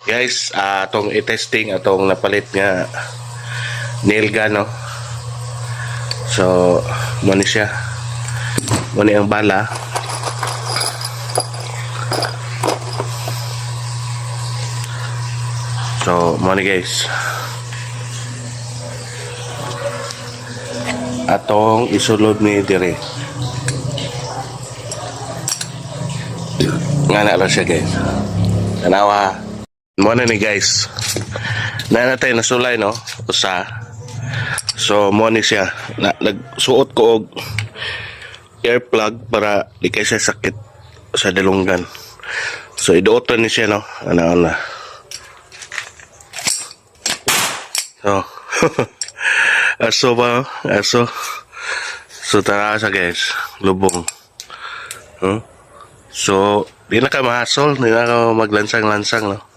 Guys, atong i-testing atong napalit nga nail gun, no. So, mo ni siya. Mo ni ang bala. So, mo ni guys. Atong isulod ni dire. Nga na lang siya guys. Tanawa. Mo na ni guys. Na natay nasulay, no, usa. So mo ni siya. Nagsuot ko og earplug para di kay siya sakit sa dalunggan. So iduoton ni siya, no. Ana. So aso ba? Aso. So tara sa guys. Lubong. So di na ka mahasol, di na ka maglansang-lansang, no.